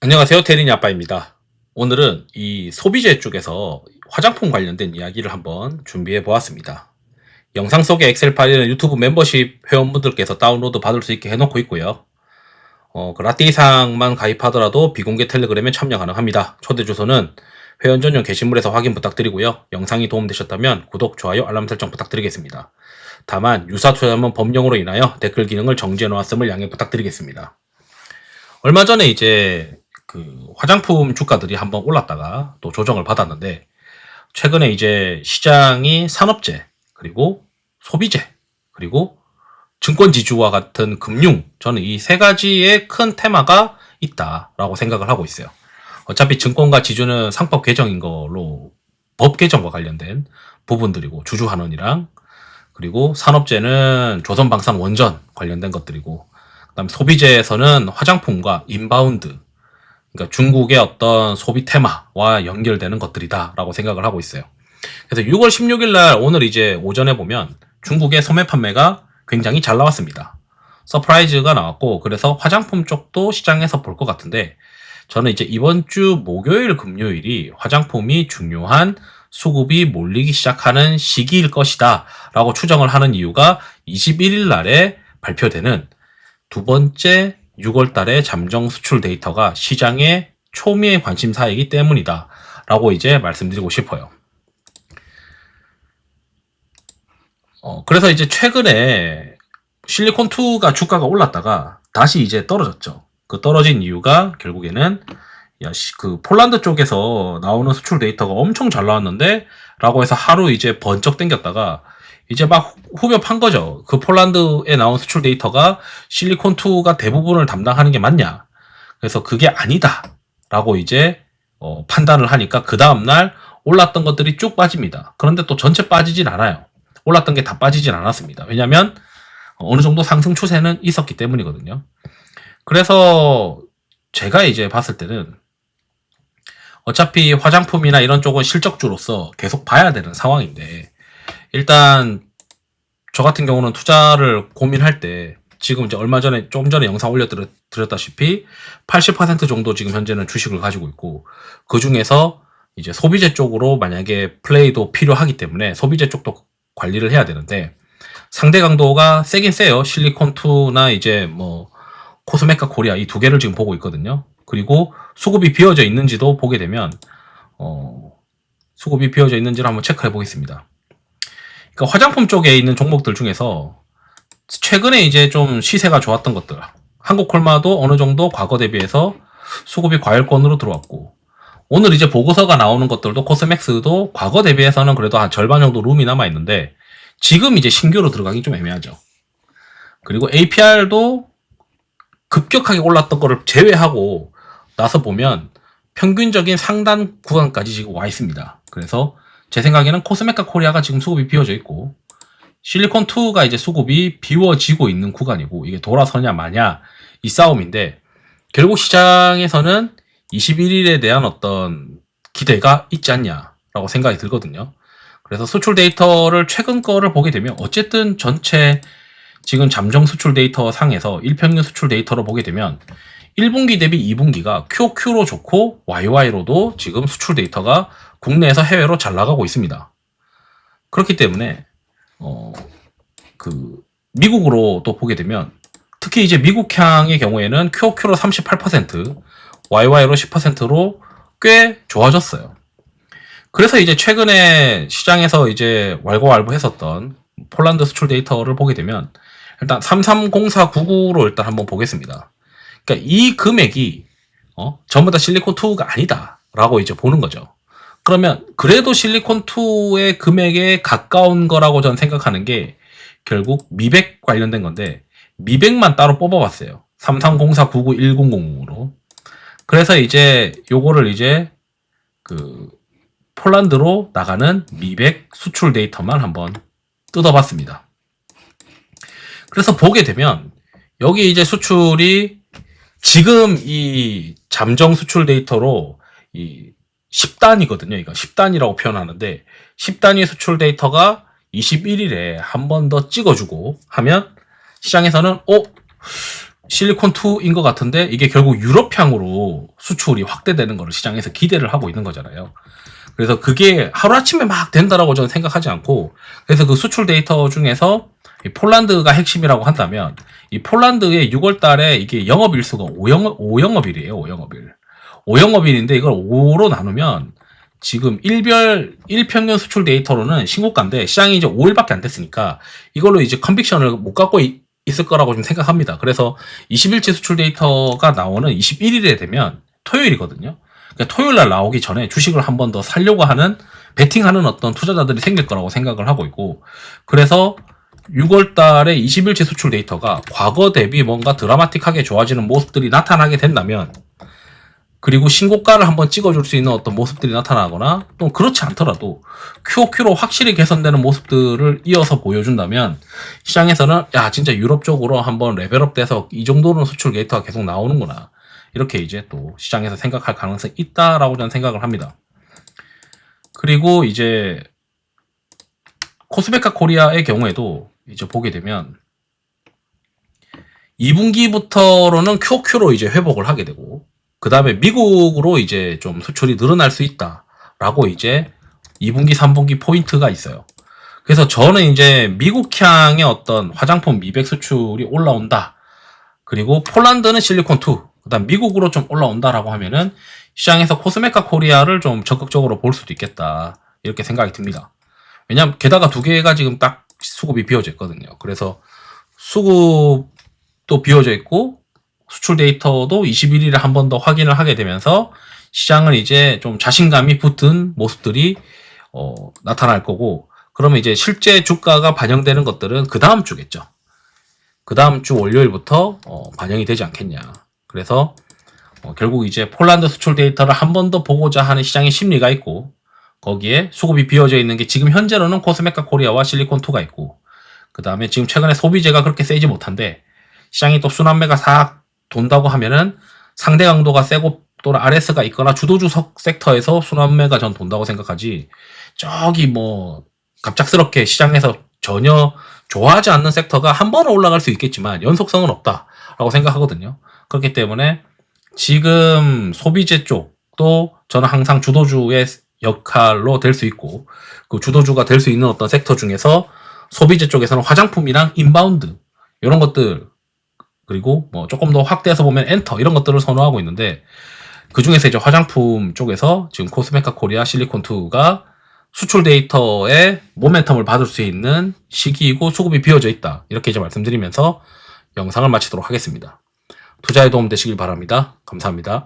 안녕하세요. 대리니 아빠입니다. 오늘은 이 소비재 쪽에서 화장품 관련된 이야기를 한번 준비해 보았습니다. 영상 속의 엑셀 파일은 유튜브 멤버십 회원분들께서 다운로드 받을 수 있게 해놓고 있고요. 그 라떼 이상만 가입하더라도 비공개 텔레그램에 참여 가능합니다. 초대 주소는 회원 전용 게시물에서 확인 부탁드리고요. 영상이 도움되셨다면 구독, 좋아요, 알람 설정 부탁드리겠습니다. 다만 유사 투자자문 법령으로 인하여 댓글 기능을 정지해 놓았음을 양해 부탁드리겠습니다. 얼마 전에 이제 그 화장품 주가들이 한번 올랐다가 또 조정을 받았는데, 최근에 이제 시장이 산업재, 그리고 소비재, 그리고 증권 지주와 같은 금융, 저는 이 세 가지의 큰 테마가 있다라고 생각을 하고 있어요. 어차피 증권과 지주는 상법 개정인 걸로 법 개정과 관련된 부분들이고, 주주환원이랑, 그리고 산업재는 조선방산 원전 관련된 것들이고, 그다음 소비재에서는 화장품과 인바운드, 그러니까 중국의 어떤 소비 테마와 연결되는 것들이다라고 생각을 하고 있어요. 그래서 6월 16일 날 오늘 이제 오전에 보면 중국의 소매 판매가 굉장히 잘 나왔습니다. 서프라이즈가 나왔고, 그래서 화장품 쪽도 시장에서 볼 것 같은데, 저는 이제 이번 주 목요일 금요일이 화장품이 중요한 수급이 몰리기 시작하는 시기일 것이다 라고 추정을 하는 이유가 21일 날에 발표되는 두 번째 6월 달에 잠정 수출 데이터가 시장의 초미의 관심사이기 때문이다 라고 이제 말씀드리고 싶어요. 그래서 이제 최근에 실리콘2가 주가가 올랐다가 다시 이제 떨어졌죠. 그 떨어진 이유가 결국에는 그 폴란드 쪽에서 나오는 수출 데이터가 엄청 잘 나왔는데 라고 해서 하루 이제 번쩍 땡겼다가 이제 막 후벼 판 거죠. 그 폴란드에 나온 수출 데이터가 실리콘2가 대부분을 담당하는 게 맞냐. 그래서 그게 아니다 라고 이제 판단을 하니까 그 다음날 올랐던 것들이 쭉 빠집니다. 그런데 또 전체 빠지진 않아요. 올랐던 게 다 빠지진 않았습니다. 왜냐면 어느 정도 상승 추세는 있었기 때문이거든요. 그래서 제가 이제 봤을 때는 어차피 화장품이나 이런 쪽은 실적주로서 계속 봐야 되는 상황인데, 일단 저 같은 경우는 투자를 고민할 때 지금 이제 얼마 전에 좀 전에 영상 올려드렸다시피 80% 정도 지금 현재는 주식을 가지고 있고, 그 중에서 이제 소비재 쪽으로 만약에 플레이도 필요하기 때문에 소비재 쪽도 관리를 해야 되는데, 상대 강도가 세긴 세요. 실리콘2나 이제 뭐 코스메카 코리아 이 두 개를 지금 보고 있거든요. 그리고 수급이 비어져 있는지도 보게 되면 수급이 비어져 있는지를 한번 체크해 보겠습니다. 그러니까 화장품 쪽에 있는 종목들 중에서 최근에 이제 좀 시세가 좋았던 것들, 한국콜마도 어느 정도 과거 대비해서 수급이 과열권으로 들어왔고, 오늘 이제 보고서가 나오는 것들도 코스맥스도 과거 대비해서는 그래도 한 절반 정도 룸이 남아 있는데, 지금 이제 신규로 들어가기 좀 애매하죠. 그리고 APR도 급격하게 올랐던 거를 제외하고 나서 보면 평균적인 상단 구간까지 지금 와 있습니다. 그래서 제 생각에는 코스메카 코리아가 지금 수급이 비워져 있고, 실리콘2가 이제 수급이 비워지고 있는 구간이고, 이게 돌아서냐 마냐 이 싸움인데, 결국 시장에서는 21일에 대한 어떤 기대가 있지 않냐라고 생각이 들거든요. 그래서 수출 데이터를 최근 거를 보게 되면 어쨌든 전체 지금 잠정 수출 데이터 상에서 일평균 수출 데이터로 보게 되면 1분기 대비 2분기가 QOQ로 좋고 YY로도 지금 수출 데이터가 국내에서 해외로 잘 나가고 있습니다. 그렇기 때문에 그 미국으로 또 보게 되면 특히 이제 미국향의 경우에는 QOQ로 38%, YY로 10%로 꽤 좋아졌어요. 그래서 이제 최근에 시장에서 이제 왈가왈부했었던 폴란드 수출 데이터를 보게 되면 일단 330499로 일단 한번 보겠습니다. 그러니까 이 금액이 전부 다 실리콘2가 아니다라고 이제 보는 거죠. 그러면 그래도 실리콘2의 금액에 가까운 거라고 저는 생각하는 게 결국 미백 관련된 건데, 미백만 따로 뽑아봤어요. 3304991000으로. 그래서 이제 요거를 이제 그 폴란드로 나가는 미백 수출 데이터만 한번 뜯어봤습니다. 그래서 보게 되면 여기 이제 수출이 지금 이 잠정 수출 데이터로 이 10단이거든요. 이거 10단이라고 표현하는데, 10단위 수출 데이터가 21일에 한 번 더 찍어주고 하면 시장에서는 실리콘2인 것 같은데 이게 결국 유럽향으로 수출이 확대되는 거를 시장에서 기대를 하고 있는 거잖아요. 그래서 그게 하루아침에 막 된다라고 저는 생각하지 않고, 그래서 그 수출 데이터 중에서 이 폴란드가 핵심이라고 한다면, 이 폴란드의 6월 달에 이게 영업일수가 5영업일이에요. 5영업일. 5영업일인데 이걸 5로 나누면 지금 일평균 수출 데이터로는 신고가인데 시장이 이제 5일밖에 안 됐으니까 이걸로 이제 컨빅션을 못 갖고 있을 거라고 좀 생각합니다. 그래서 20일치 수출 데이터가 나오는 21일에 되면 토요일이거든요. 그러니까 토요일 날 나오기 전에 주식을 한 번 더 살려고 하는, 베팅하는 어떤 투자자들이 생길 거라고 생각을 하고 있고, 그래서 6월 달에 20일치 수출 데이터가 과거 대비 뭔가 드라마틱하게 좋아지는 모습들이 나타나게 된다면, 그리고 신고가를 한번 찍어줄 수 있는 어떤 모습들이 나타나거나, 또 그렇지 않더라도 QOQ로 확실히 개선되는 모습들을 이어서 보여준다면 시장에서는 야 진짜 유럽 쪽으로 한번 레벨업 돼서 이 정도는 수출 데이터가 계속 나오는구나, 이렇게 이제 또 시장에서 생각할 가능성이 있다라고 저는 생각을 합니다. 그리고 이제 코스메카 코리아의 경우에도 이제 보게 되면 2분기부터로는 QOQ로 이제 회복을 하게 되고, 그 다음에 미국으로 이제 좀 수출이 늘어날 수 있다라고 이제 2분기, 3분기 포인트가 있어요. 그래서 저는 이제 미국향의 어떤 화장품 미백 수출이 올라온다, 그리고 폴란드는 실리콘2, 그 다음 미국으로 좀 올라온다라고 하면은 시장에서 코스메카 코리아를 좀 적극적으로 볼 수도 있겠다, 이렇게 생각이 듭니다. 왜냐면 게다가 두 개가 지금 딱 수급이 비어져 있거든요. 그래서 수급도 비어져 있고 수출 데이터도 21일에 한 번 더 확인을 하게 되면서 시장은 이제 좀 자신감이 붙은 모습들이 나타날 거고, 그러면 이제 실제 주가가 반영되는 것들은 그 다음 주겠죠. 그 다음 주 월요일부터 반영이 되지 않겠냐. 그래서 결국 이제 폴란드 수출 데이터를 한 번 더 보고자 하는 시장의 심리가 있고, 거기에 수급이 비어져 있는 게 지금 현재로는 코스메카 코리아와 실리콘2가 있고, 그 다음에 지금 최근에 소비재가 그렇게 세지 못한데 시장이 또 순환매가 싹 돈다고 하면은 상대 강도가 세고 또는 RS가 있거나 주도주 섹터에서 순환매가 전 돈다고 생각하지, 저기 뭐 갑작스럽게 시장에서 전혀 좋아하지 않는 섹터가 한 번은 올라갈 수 있겠지만 연속성은 없다라고 생각하거든요. 그렇기 때문에 지금 소비재 쪽도 저는 항상 주도주의 역할로 될 수 있고, 그 주도주가 될 수 있는 어떤 섹터 중에서 소비재 쪽에서는 화장품이랑 인바운드 이런 것들, 그리고 뭐 조금 더 확대해서 보면 엔터 이런 것들을 선호하고 있는데, 그 중에서 이제 화장품 쪽에서 지금 코스메카 코리아 실리콘2가 수출 데이터의 모멘텀을 받을 수 있는 시기이고 수급이 비어져 있다, 이렇게 이제 말씀드리면서 영상을 마치도록 하겠습니다. 투자에 도움 되시길 바랍니다. 감사합니다.